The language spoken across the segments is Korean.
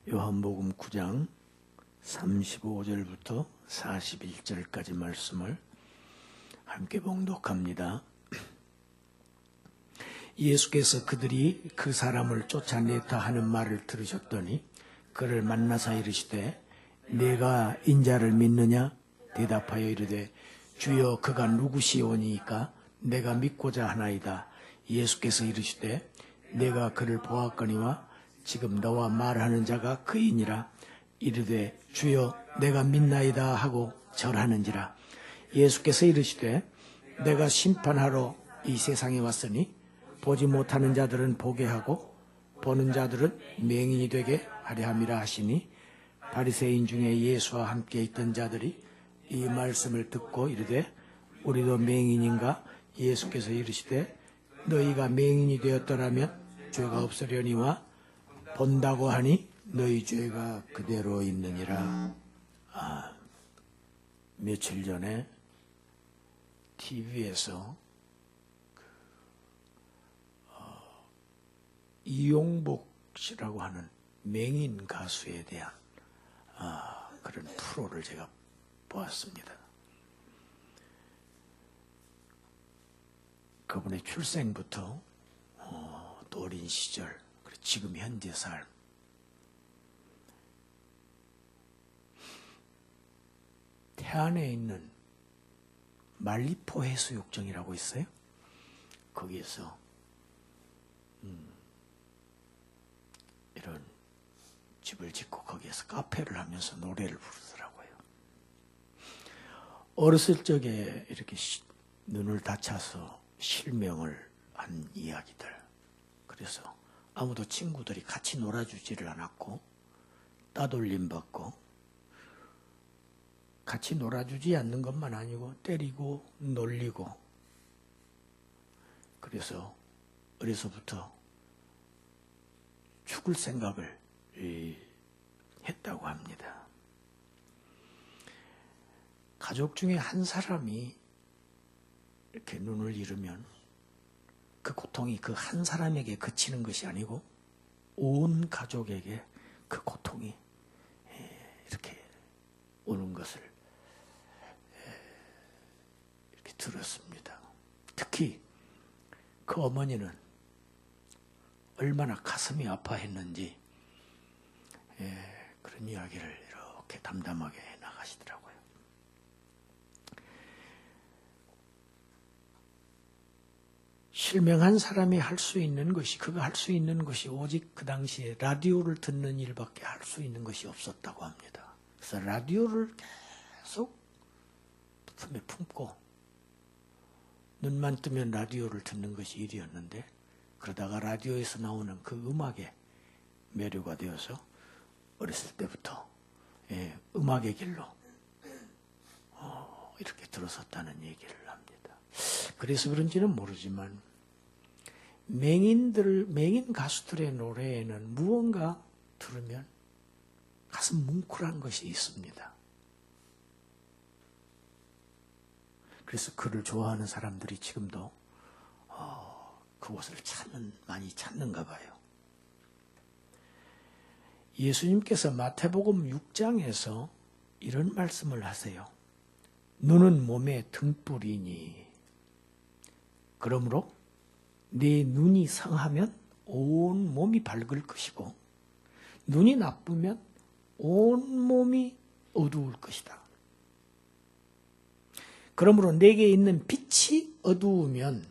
요한복음 9장 35절부터 41절까지 말씀을 함께 봉독합니다. 예수께서 그들이 그 사람을 쫓아내다 하는 말을 들으셨더니 그를 만나사 이르시되 내가 인자를 믿느냐? 대답하여 이르되 주여 그가 누구시오니이까 내가 믿고자 하나이다. 예수께서 이르시되 내가 그를 보았거니와 지금 너와 말하는 자가 그이니라. 이르되 주여 내가 믿나이다 하고 절하는지라. 예수께서 이르시되 내가 심판하러 이 세상에 왔으니 보지 못하는 자들은 보게 하고 보는 자들은 맹인이 되게 하려 함이라 하시니 바리새인 중에 예수와 함께 있던 자들이 이 말씀을 듣고 이르되 우리도 맹인인가? 예수께서 이르시되 너희가 맹인이 되었더라면 죄가 없으려니와 본다고 하니 너희 죄가 그대로 있느니라. 며칠 전에 TV에서 이용복 씨라고 하는 맹인 가수에 대한 그런 프로를 제가 보았습니다. 그분의 출생부터 또 어린 시절, 그리고 지금 현재 삶, 태안에 있는 말리포 해수욕장이라고 있어요. 거기에서 이런 집을 짓고 거기에서 카페를 하면서 노래를 부르더라고요. 어렸을 적에 이렇게 눈을 다쳐서 실명을 한 이야기들. 그래서 아무도 친구들이 같이 놀아주지를 않았고 따돌림 받고 같이 놀아주지 않는 것만 아니고 때리고 놀리고 그래서 어려서부터 죽을 생각을 했다고 합니다. 가족 중에 한 사람이 이렇게 눈을 잃으면 그 고통이 그 한 사람에게 그치는 것이 아니고 온 가족에게 그 고통이 이렇게 오는 것을 이렇게 들었습니다. 특히 그 어머니는 얼마나 가슴이 아파했는지 그런 이야기를 이렇게 담담하게 나가시더라고요. 실명한 사람이 할 수 있는 것이, 그가 할 수 있는 것이 오직 그 당시에 라디오를 듣는 일밖에 할 수 있는 것이 없었다고 합니다. 그래서 라디오를 계속 품에 품고 눈만 뜨면 라디오를 듣는 것이 일이었는데 그러다가 라디오에서 나오는 그 음악에 매료가 되어서 어렸을 때부터 음악의 길로 이렇게 들어섰다는 얘기를 합니다. 그래서 그런지는 모르지만 맹인 가수들의 노래에는 무언가 들으면 가슴 뭉클한 것이 있습니다. 그래서 그를 좋아하는 사람들이 지금도 그곳을 많이 찾는가 봐요. 예수님께서 마태복음 6장에서 이런 말씀을 하세요. 눈은 몸의 등불이니 그러므로 네 눈이 상하면 온 몸이 밝을 것이고 눈이 나쁘면 온 몸이 어두울 것이다. 그러므로 내게 있는 빛이 어두우면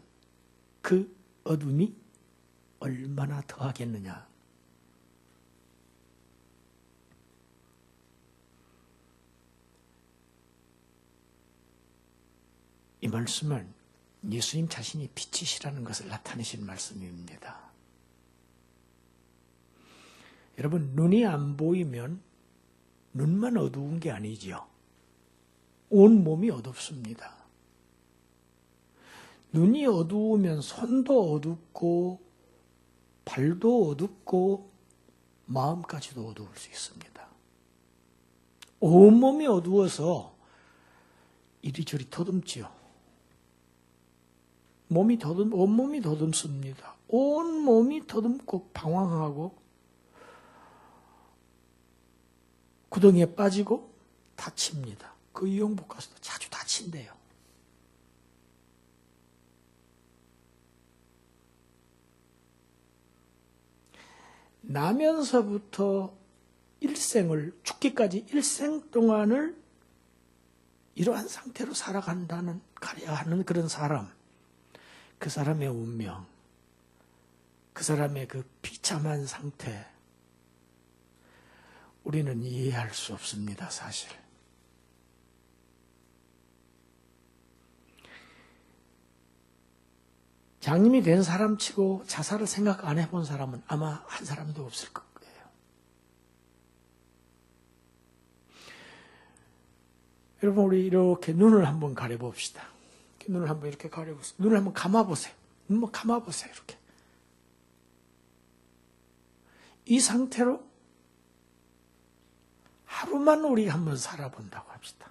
그 어둠이 얼마나 더하겠느냐. 이 말씀은 예수님 자신이 빛이시라는 것을 나타내신 말씀입니다. 여러분, 눈이 안 보이면 눈만 어두운 게 아니지요. 온 몸이 어둡습니다. 눈이 어두우면 손도 어둡고 발도 어둡고 마음까지도 어두울 수 있습니다. 온몸이 어두워서 이리저리 더듬지요. 온몸이 더듬습니다. 온몸이 더듬고 방황하고 구덩이에 빠지고 다칩니다. 그 이용복 가서도 자주 다친대요. 나면서부터 일생을, 죽기까지 일생 동안을 이러한 상태로 살아간다는, 가야 하는 그런 사람, 그 사람의 운명, 그 사람의 그 비참한 상태, 우리는 이해할 수 없습니다, 사실. 장님이 된 사람 치고 자살을 생각 안 해본 사람은 아마 한 사람도 없을 거예요. 여러분, 우리 이렇게 눈을 한번 가려봅시다. 눈을 한번 이렇게 가려보세요. 눈을 한번 감아보세요. 눈 감아보세요, 이렇게. 이 상태로 하루만 우리 한번 살아본다고 합시다.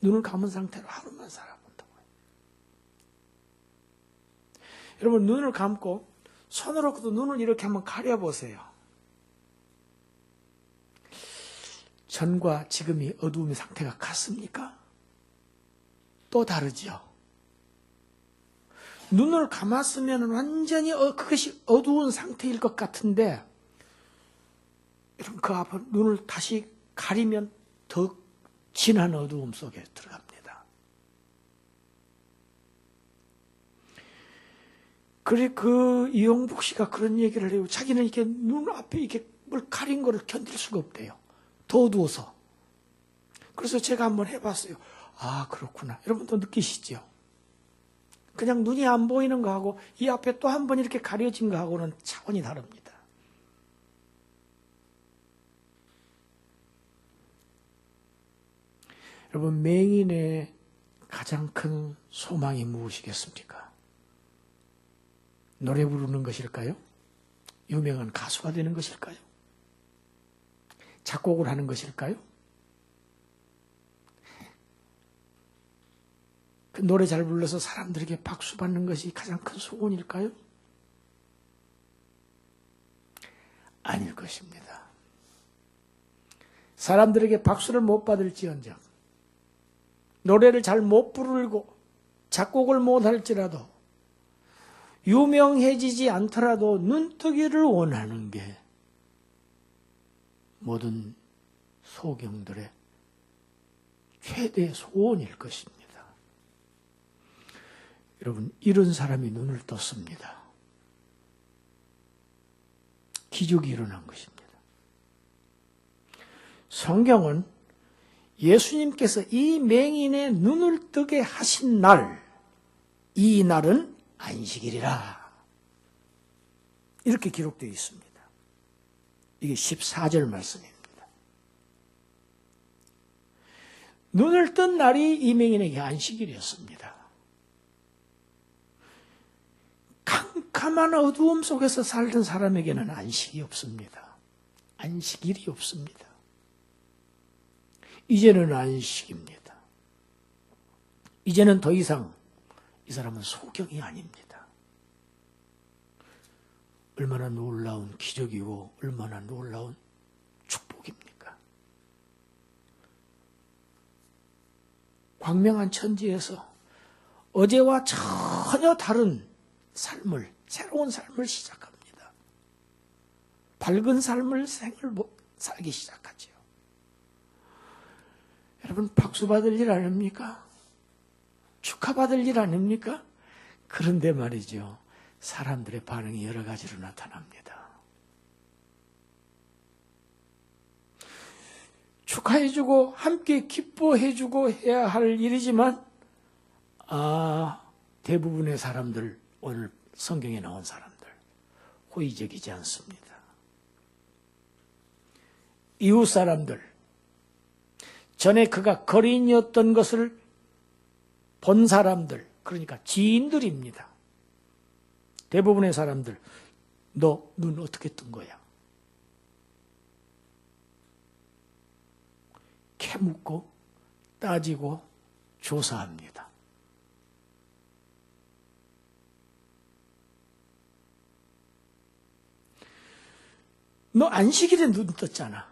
눈을 감은 상태로 하루만 살아본다고 해요. 여러분, 눈을 감고 손으로도 눈을 이렇게 한번 가려보세요. 전과 지금이 어두움의 상태가 같습니까? 또 다르죠. 눈을 감았으면 완전히 그것이 어두운 상태일 것 같은데, 여러분, 그 앞에 눈을 다시 가리면 더 진한 어두움 속에 들어갑니다. 그래, 그 이용복 씨가 그런 얘기를 해요. 자기는 이렇게 눈 앞에 이렇게 뭘 가린 거를 견딜 수가 없대요. 더 어두워서. 그래서 제가 한번 해봤어요. 아, 그렇구나. 여러분도 느끼시죠? 그냥 눈이 안 보이는 거하고 이 앞에 또 한 번 이렇게 가려진 거하고는 차원이 다릅니다. 여러분, 맹인의 가장 큰 소망이 무엇이겠습니까? 노래 부르는 것일까요? 유명한 가수가 되는 것일까요? 작곡을 하는 것일까요? 그 노래 잘 불러서 사람들에게 박수 받는 것이 가장 큰 소원일까요? 아닐 것입니다. 사람들에게 박수를 못 받을지언정, 노래를 잘 못 부르고 작곡을 못 할지라도, 유명해지지 않더라도 눈뜨기를 원하는 게 모든 소경들의 최대 소원일 것입니다. 여러분, 이런 사람이 눈을 떴습니다. 기적이 일어난 것입니다. 성경은 예수님께서 이 맹인의 눈을 뜨게 하신 날, 이 날은 안식일이라, 이렇게 기록되어 있습니다. 이게 14절 말씀입니다. 눈을 뜬 날이 이 맹인에게 안식일이었습니다. 캄캄한 어두움 속에서 살던 사람에게는 안식이 없습니다. 안식일이 없습니다. 이제는 안식입니다. 이제는 더 이상 이 사람은 소경이 아닙니다. 얼마나 놀라운 기적이고 얼마나 놀라운 축복입니까? 광명한 천지에서 어제와 전혀 다른 삶을, 새로운 삶을 시작합니다. 밝은 삶을 살기 시작하죠. 여러분, 박수 받을 일 아닙니까? 축하받을 일 아닙니까? 그런데 말이죠, 사람들의 반응이 여러 가지로 나타납니다. 축하해주고 함께 기뻐해주고 해야 할 일이지만, 대부분의 사람들, 오늘 성경에 나온 사람들 호의적이지 않습니다. 이웃 사람들, 전에 그가 거린이었던 것을 본 사람들, 그러니까 지인들입니다. 대부분의 사람들, 너 눈 어떻게 뜬 거야? 캐묻고 따지고 조사합니다. 너 안식일에 눈 떴잖아.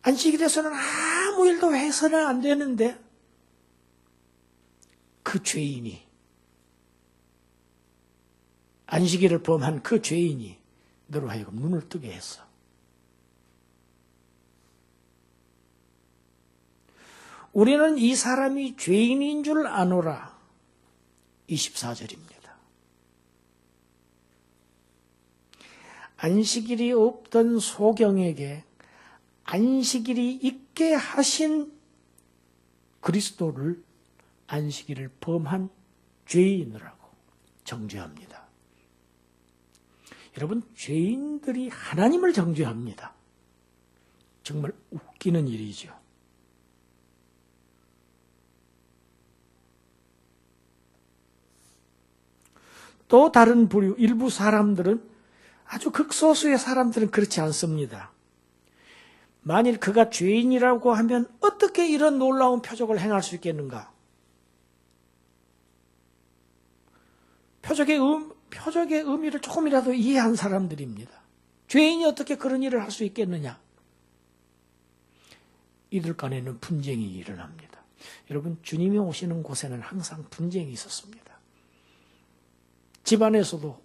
안식일에서는 아무 일도 해서는 안 되는데 그 죄인이, 안식일을 범한 그 죄인이 너로 하여금 눈을 뜨게 했어. 우리는 이 사람이 죄인인 줄 아노라. 24절입니다. 안식일이 없던 소경에게 안식일이 있게 하신 그리스도를 안식일을 범한 죄인이라고 정죄합니다. 여러분, 죄인들이 하나님을 정죄합니다. 정말 웃기는 일이죠. 또 다른 부류, 일부 사람들은, 아주 극소수의 사람들은 그렇지 않습니다. 만일 그가 죄인이라고 하면 어떻게 이런 놀라운 표적을 행할 수 있겠는가? 표적의 의미를 조금이라도 이해한 사람들입니다. 죄인이 어떻게 그런 일을 할 수 있겠느냐? 이들 간에는 분쟁이 일어납니다. 여러분, 주님이 오시는 곳에는 항상 분쟁이 있었습니다. 집안에서도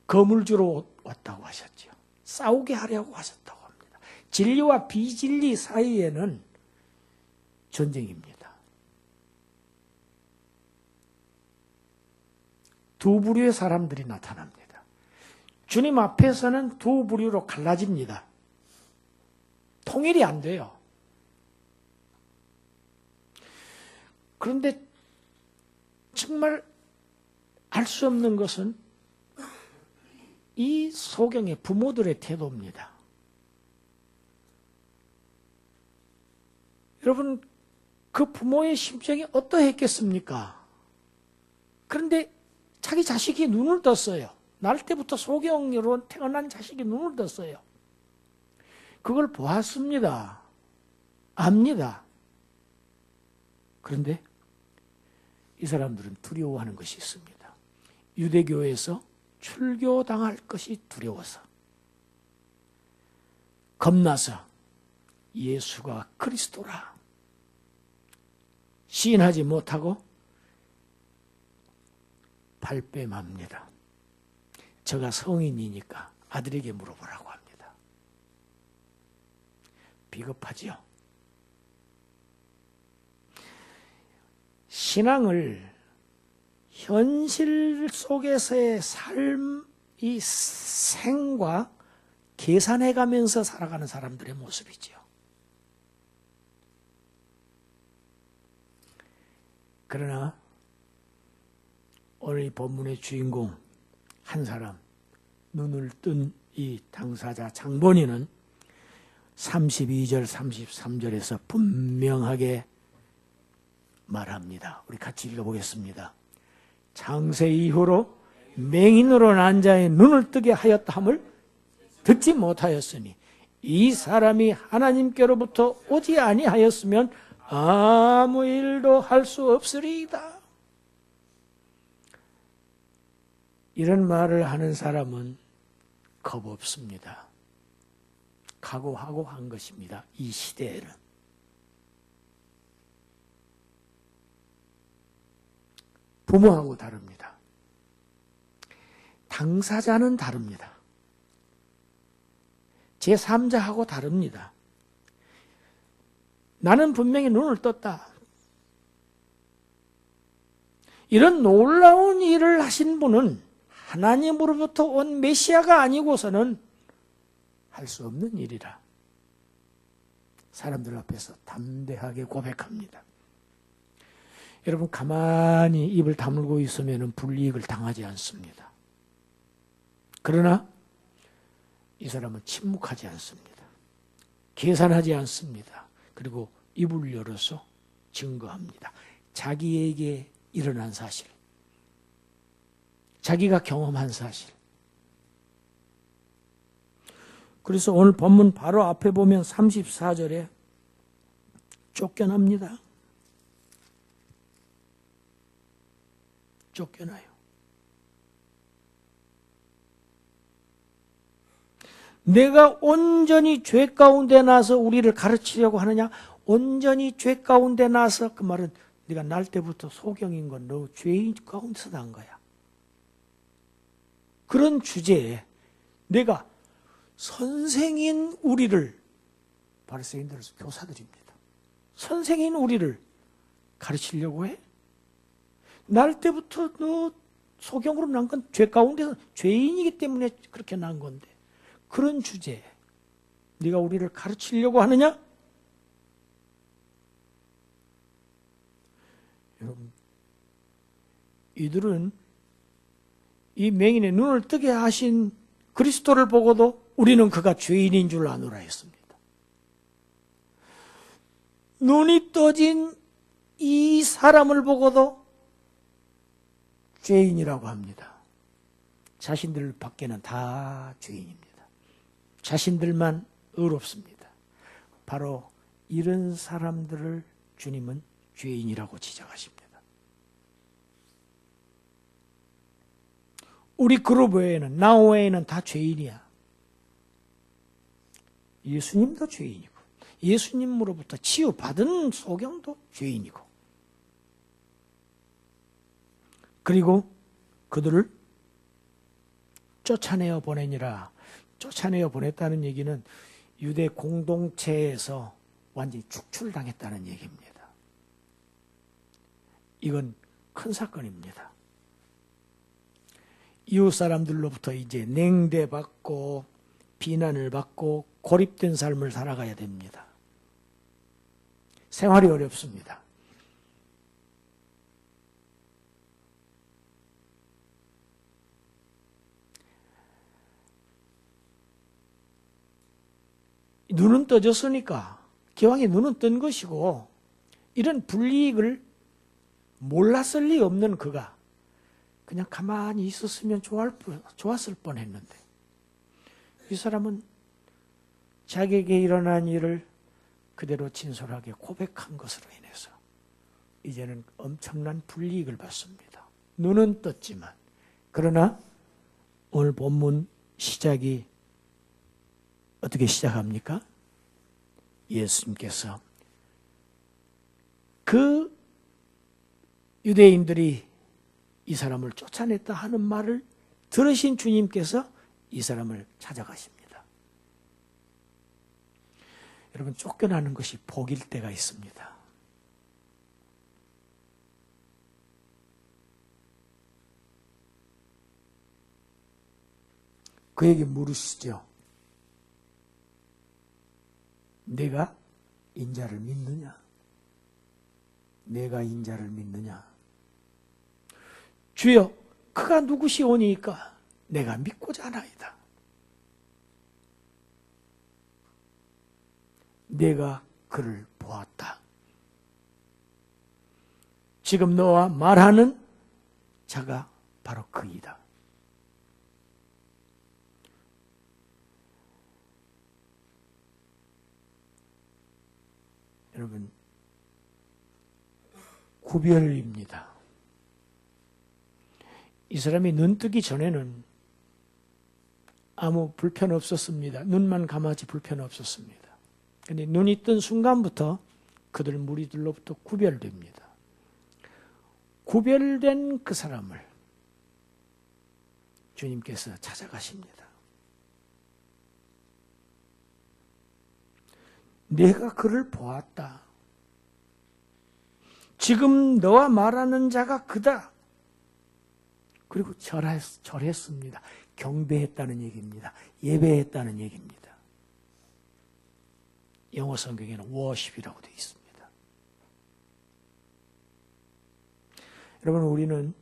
검을 주러 왔다고 하셨죠. 싸우게 하려고 하셨다고 합니다. 진리와 비진리 사이에는 전쟁입니다. 두 부류의 사람들이 나타납니다. 주님 앞에서는 두 부류로 갈라집니다. 통일이 안 돼요. 그런데 정말 알 수 없는 것은 이 소경의 부모들의 태도입니다. 여러분, 그 부모의 심정이 어떠했겠습니까? 그런데 자기 자식이 눈을 떴어요. 날 때부터 소경으로 태어난 자식이 눈을 떴어요. 그걸 보았습니다. 압니다. 그런데 이 사람들은 두려워하는 것이 있습니다. 유대교에서 출교당할 것이 두려워서, 겁나서 예수가 그리스도라 시인하지 못하고 발뺌합니다. 저가 성인이니까 아들에게 물어보라고 합니다. 비겁하지요. 신앙을 현실 속에서의 삶이 생과 계산해가면서 살아가는 사람들의 모습이지요. 그러나 오늘 이 본문의 주인공 한 사람, 눈을 뜬 이 당사자 장본인은 32절 33절에서 분명하게 말합니다. 우리 같이 읽어보겠습니다. 창세 이후로 맹인으로 난 자의 눈을 뜨게 하였다 함을 듣지 못하였으니 이 사람이 하나님께로부터 오지 아니하였으면 아무 일도 할 수 없으리이다. 이런 말을 하는 사람은 겁 없습니다. 각오하고 한 것입니다. 이 시대에는. 부모하고 다릅니다. 당사자는 다릅니다. 제3자하고 다릅니다. 나는 분명히 눈을 떴다. 이런 놀라운 일을 하신 분은 하나님으로부터 온 메시아가 아니고서는 할 수 없는 일이라 사람들 앞에서 담대하게 고백합니다. 여러분, 가만히 입을 다물고 있으면 불이익을 당하지 않습니다. 그러나 이 사람은 침묵하지 않습니다. 계산하지 않습니다. 그리고 입을 열어서 증거합니다. 자기에게 일어난 사실, 자기가 경험한 사실. 그래서 오늘 본문 바로 앞에 보면 34절에 쫓겨납니다. 쫓겨나요. 내가 온전히 죄 가운데 나서 우리를 가르치려고 하느냐? 온전히 죄 가운데 나서, 그 말은 네가 날 때부터 소경인 건 너 죄인 가운데서 난 거야. 그런 주제에 내가 선생인 우리를, 바리새인들은 교사들입니다. 선생인 우리를 가르치려고 해? 날 때부터 너 소경으로 난 건 죄 가운데서 죄인이기 때문에 그렇게 난 건데, 그런 주제에 네가 우리를 가르치려고 하느냐? 여러분, 이들은 이 맹인의 눈을 뜨게 하신 그리스도를 보고도 우리는 그가 죄인인 줄 아노라 했습니다. 눈이 떠진 이 사람을 보고도 죄인이라고 합니다. 자신들 밖에는 다 죄인입니다. 자신들만 의롭습니다. 바로 이런 사람들을 주님은 죄인이라고 지적하십니다. 우리 그룹 외에는, 나 외에는 다 죄인이야. 예수님도 죄인이고, 예수님으로부터 치유받은 소경도 죄인이고, 그리고 그들을 쫓아내어 보내니라. 쫓아내어 보냈다는 얘기는 유대 공동체에서 완전히 축출당했다는 얘기입니다. 이건 큰 사건입니다. 이웃 사람들로부터 이제 냉대받고 비난을 받고 고립된 삶을 살아가야 됩니다. 생활이 어렵습니다. 눈은 떠졌으니까 기왕에 눈은 뜬 것이고, 이런 불이익을 몰랐을 리 없는 그가 그냥 가만히 있었으면 좋았을 뻔했는데, 이 사람은 자기에게 일어난 일을 그대로 진솔하게 고백한 것으로 인해서 이제는 엄청난 불이익을 받습니다. 눈은 떴지만. 그러나 오늘 본문 시작이 어떻게 시작합니까? 예수님께서 그 유대인들이 이 사람을 쫓아냈다 하는 말을 들으신 주님께서 이 사람을 찾아가십니다. 여러분, 쫓겨나는 것이 복일 때가 있습니다. 그에게 물으시죠. 내가 인자를 믿느냐? 내가 인자를 믿느냐? 주여, 그가 누구시오니까 내가 믿고자 하나이다. 내가 그를 보았다. 지금 너와 말하는 자가 바로 그이다. 여러분, 구별입니다. 이 사람이 눈 뜨기 전에는 아무 불편 없었습니다. 눈만 감았지 불편 없었습니다. 그런데 눈이 뜬 순간부터 그들 무리들로부터 구별됩니다. 구별된 그 사람을 주님께서 찾아가십니다. 내가 그를 보았다. 지금 너와 말하는 자가 그다. 그리고 절했습니다. 경배했다는 얘기입니다. 예배했다는 얘기입니다. 영어 성경에는 worship이라고 되어 있습니다. 여러분, 우리는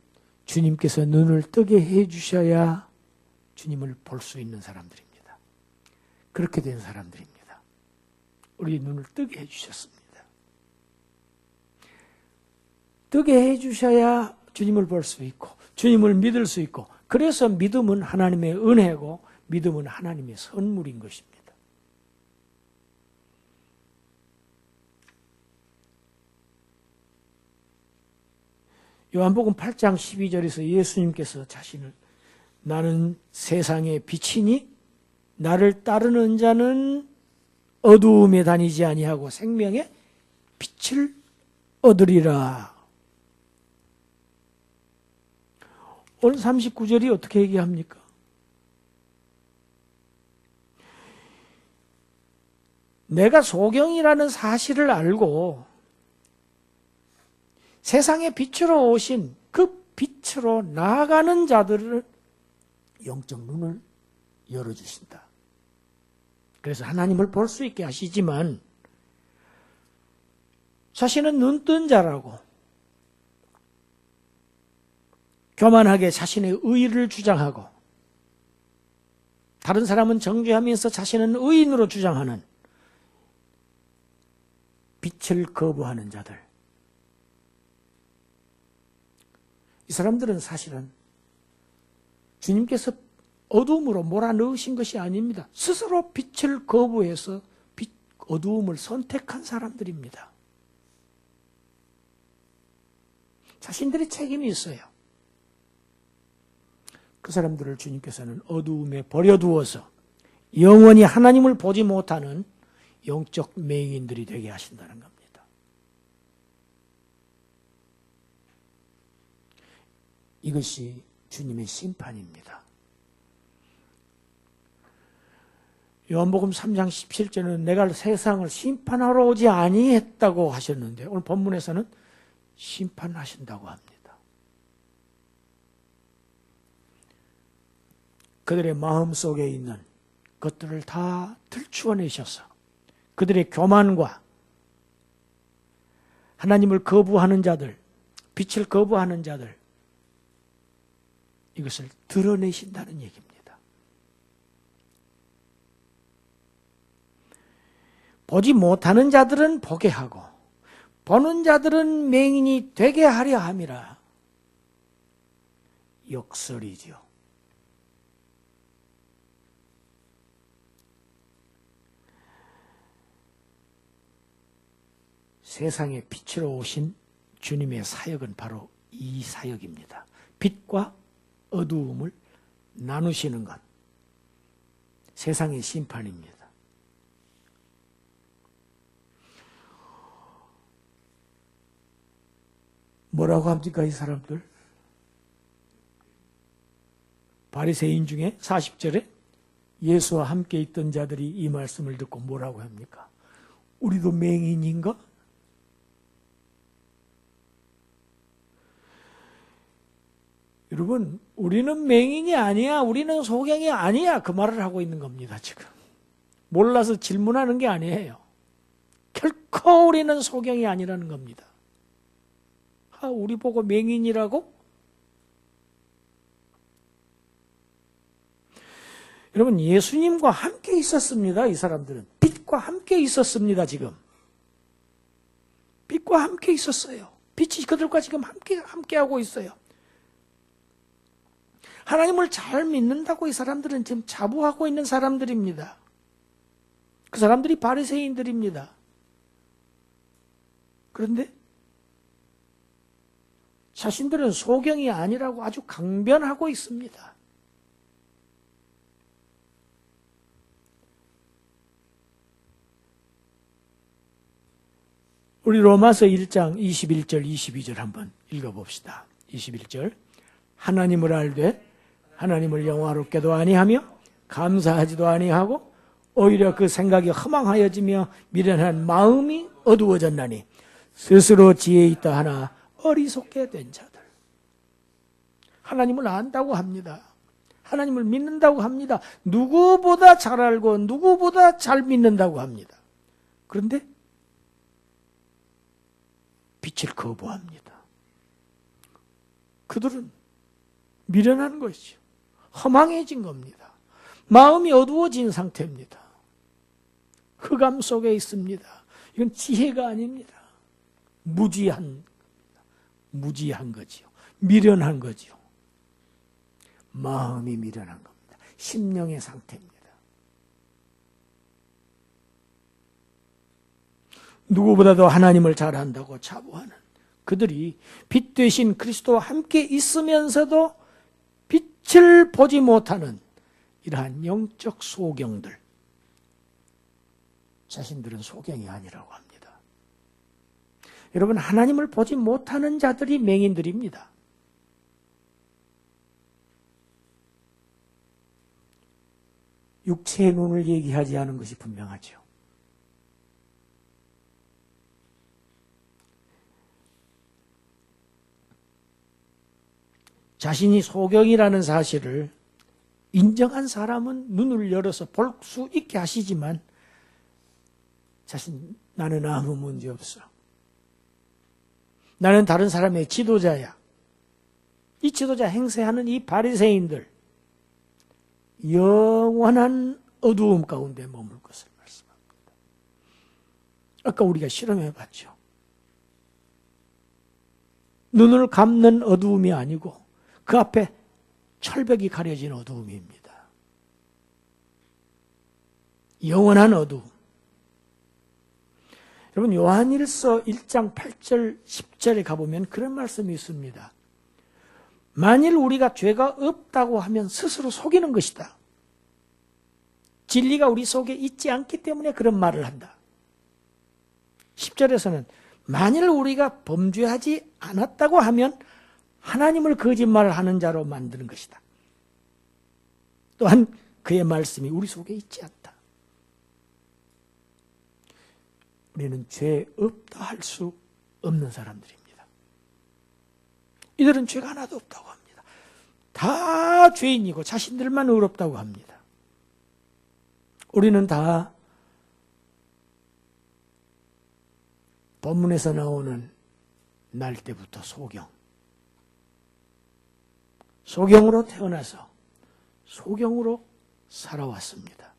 주님께서 눈을 뜨게 해주셔야 주님을 볼 수 있는 사람들입니다. 그렇게 된 사람들입니다. 우리 눈을 뜨게 해주셨습니다. 뜨게 해주셔야 주님을 볼 수 있고 주님을 믿을 수 있고, 그래서 믿음은 하나님의 은혜고 믿음은 하나님의 선물인 것입니다. 요한복음 8장 12절에서 예수님께서 자신을 나는 세상의 빛이니 나를 따르는 자는 어두움에 다니지 아니하고 생명의 빛을 얻으리라. 오늘 39절이 어떻게 얘기합니까? 내가 소경이라는 사실을 알고 세상의 빛으로 오신 그 빛으로 나아가는 자들을 영적 눈을 열어주신다. 그래서 하나님을 볼 수 있게 하시지만 자신은 눈뜬 자라고 교만하게 자신의 의의를 주장하고 다른 사람은 정죄하면서 자신은 의인으로 주장하는 빛을 거부하는 자들. 이 사람들은 사실은 주님께서 어두움으로 몰아넣으신 것이 아닙니다. 스스로 빛을 거부해서 어두움을 선택한 사람들입니다. 자신들의 책임이 있어요. 그 사람들을 주님께서는 어두움에 버려두어서 영원히 하나님을 보지 못하는 영적 맹인들이 되게 하신다는 겁니다. 이것이 주님의 심판입니다. 요한복음 3장 17절은 내가 세상을 심판하러 오지 아니했다고 하셨는데 오늘 본문에서는 심판하신다고 합니다. 그들의 마음속에 있는 것들을 다 들추어내셔서 그들의 교만과 하나님을 거부하는 자들, 빛을 거부하는 자들, 이것을 드러내신다는 얘기입니다. 보지 못하는 자들은 보게 하고 보는 자들은 맹인이 되게 하려 함이라. 역설이죠. 세상의 빛으로 오신 주님의 사역은 바로 이 사역입니다. 빛과 어두움을 나누시는 것. 세상의 심판입니다. 뭐라고 합니까, 이 사람들? 바리새인 중에 40절에 예수와 함께 있던 자들이 이 말씀을 듣고 뭐라고 합니까? 우리도 맹인인가? 여러분, 우리는 맹인이 아니야. 우리는 소경이 아니야. 그 말을 하고 있는 겁니다, 지금. 몰라서 질문하는 게 아니에요. 결코 우리는 소경이 아니라는 겁니다. 아, 우리 보고 맹인이라고? 여러분, 예수님과 함께 있었습니다, 이 사람들은. 빛과 함께 있었습니다, 지금. 빛과 함께 있었어요. 빛이 그들과 지금 함께하고 있어요. 하나님을 잘 믿는다고 이 사람들은 지금 자부하고 있는 사람들입니다. 그 사람들이 바리새인들입니다. 그런데 자신들은 소경이 아니라고 아주 강변하고 있습니다. 우리 로마서 1장 21절 22절 한번 읽어봅시다. 21절 하나님을 알되 하나님을 영화롭게도 아니하며 감사하지도 아니하고 오히려 그 생각이 허망하여지며 미련한 마음이 어두워졌나니 스스로 지혜 있다 하나 어리석게 된 자들. 하나님을 안다고 합니다. 하나님을 믿는다고 합니다. 누구보다 잘 알고 누구보다 잘 믿는다고 합니다. 그런데 빛을 거부합니다. 그들은 미련한 것이죠. 허망해진 겁니다. 마음이 어두워진 상태입니다. 흑암 속에 있습니다. 이건 지혜가 아닙니다. 무지한 거지요. 미련한 거지요. 마음이 미련한 겁니다. 심령의 상태입니다. 누구보다도 하나님을 잘 안다고 자부하는 그들이 빛 되신 그리스도와 함께 있으면서도 빛을 보지 못하는 이러한 영적 소경들, 자신들은 소경이 아니라고 합니다. 여러분, 하나님을 보지 못하는 자들이 맹인들입니다. 육체의 눈을 얘기하지 않은 것이 분명하죠. 자신이 소경이라는 사실을 인정한 사람은 눈을 열어서 볼 수 있게 하시지만 나는 아무 문제 없어. 나는 다른 사람의 지도자야. 이 지도자 행세하는 이 바리새인들 영원한 어두움 가운데 머물 것을 말씀합니다. 아까 우리가 실험해 봤죠. 눈을 감는 어두움이 아니고 그 앞에 철벽이 가려진 어두움입니다. 영원한 어두움. 여러분, 요한일서 1장 8절 10절에 가보면 그런 말씀이 있습니다. 만일 우리가 죄가 없다고 하면 스스로 속이는 것이다. 진리가 우리 속에 있지 않기 때문에 그런 말을 한다. 10절에서는 만일 우리가 범죄하지 않았다고 하면 하나님을 거짓말을 하는 자로 만드는 것이다. 또한 그의 말씀이 우리 속에 있지 않다. 우리는 죄 없다 할 수 없는 사람들입니다. 이들은 죄가 하나도 없다고 합니다. 다 죄인이고 자신들만 의롭다고 합니다. 우리는 다 본문에서 나오는 날 때부터 소경으로 태어나서 소경으로 살아왔습니다.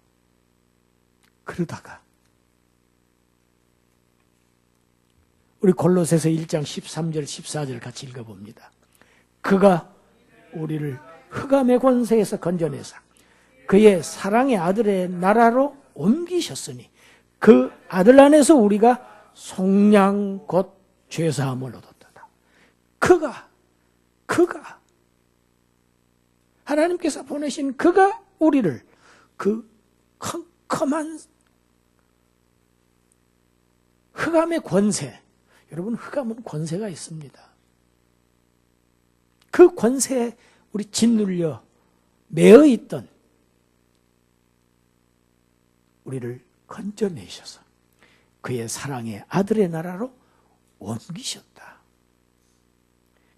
그러다가 우리 골로새서 1장 13절 14절 같이 읽어봅니다. 그가 우리를 흑암의 권세에서 건져내사 그의 사랑의 아들의 나라로 옮기셨으니 그 아들 안에서 우리가 속량 곧 죄사함을 얻었다. 그가 하나님께서 보내신 그가 우리를 그 컴컴한 흑암의 권세, 여러분, 흑암은 권세가 있습니다. 그 권세에 우리 짓눌려 매어 있던 우리를 건져내셔서 그의 사랑의 아들의 나라로 옮기셨다.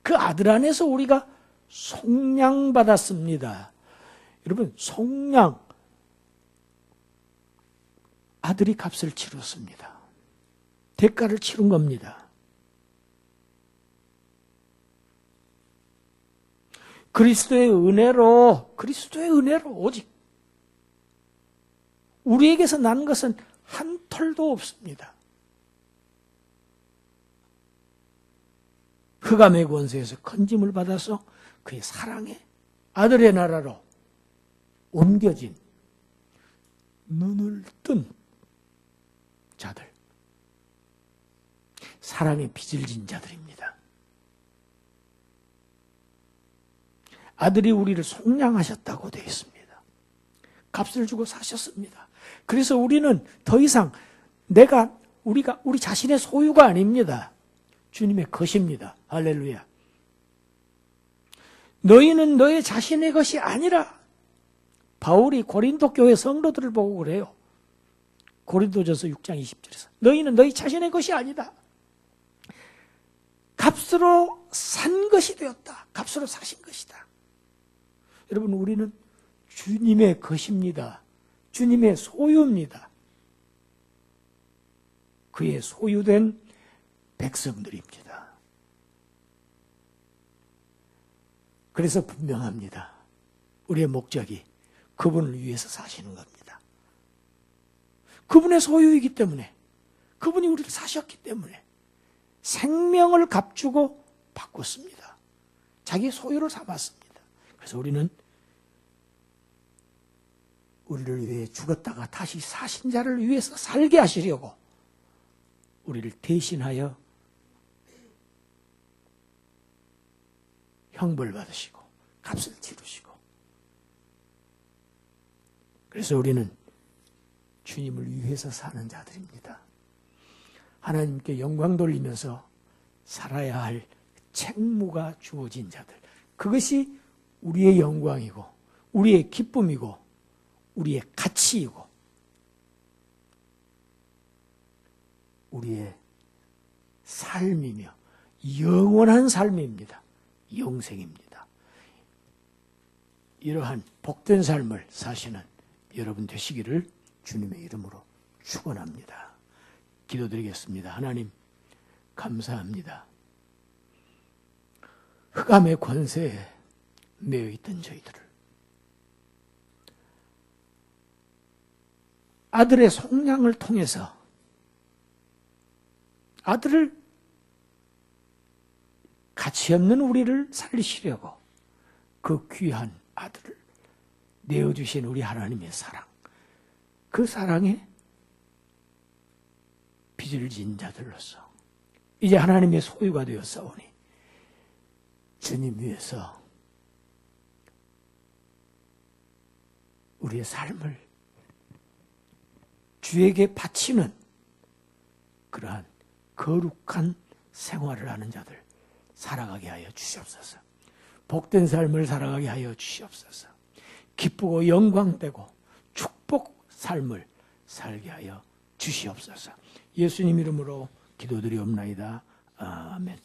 그 아들 안에서 우리가 속량받았습니다. 여러분, 속량, 아들이 값을 치렀습니다. 대가를 치른 겁니다. 그리스도의 은혜로 오직 우리에게서 난 것은 한 털도 없습니다. 흑암의 권세에서 건짐을 받아서 그의 사랑의 아들의 나라로 옮겨진 눈을 뜬 자들, 사랑의 빚을 진 자들입니다. 아들이 우리를 속량하셨다고 되어 있습니다. 값을 주고 사셨습니다. 그래서 우리는 더 이상 우리 자신의 소유가 아닙니다. 주님의 것입니다. 할렐루야. 너희는 너의 자신의 것이 아니라, 바울이 고린도 교회 성도들을 보고 그래요. 고린도전서 6장 20절에서 너희는 너희 자신의 것이 아니다. 값으로 산 것이 되었다. 값으로 사신 것이다. 여러분, 우리는 주님의 것입니다. 주님의 소유입니다. 그의 소유된 백성들입니다. 그래서 분명합니다. 우리의 목적이 그분을 위해서 사시는 겁니다. 그분의 소유이기 때문에, 그분이 우리를 사셨기 때문에 생명을 값주고 바꿨습니다. 자기 소유를 삼았습니다. 그래서 우리는 우리를 위해 죽었다가 다시 사신 자를 위해서 살게 하시려고 우리를 대신하여 형벌 받으시고 값을 치르시고 그래서 우리는 주님을 위해서 사는 자들입니다. 하나님께 영광 돌리면서 살아야 할 책무가 주어진 자들. 그것이 우리의 영광이고 우리의 기쁨이고 우리의 가치이고 우리의 삶이며 영원한 삶입니다. 영생입니다. 이러한 복된 삶을 사시는 여러분 되시기를 주님의 이름으로 축원합니다. 기도드리겠습니다. 하나님 감사합니다. 흑암의 권세에 매여 있던 저희들을 아들의 속량을 통해서 아들을 가치없는 우리를 살리시려고 그 귀한 아들을 내어주신 우리 하나님의 사랑, 그 사랑에 빚을 진 자들로서 이제 하나님의 소유가 되었사오니 주님 위해서 우리의 삶을 주에게 바치는 그러한 거룩한 생활을 하는 자들 살아가게 하여 주시옵소서. 복된 삶을 살아가게 하여 주시옵소서. 기쁘고 영광되고 축복 삶을 살게 하여 주시옵소서. 예수님 이름으로 기도드리옵나이다. 아멘.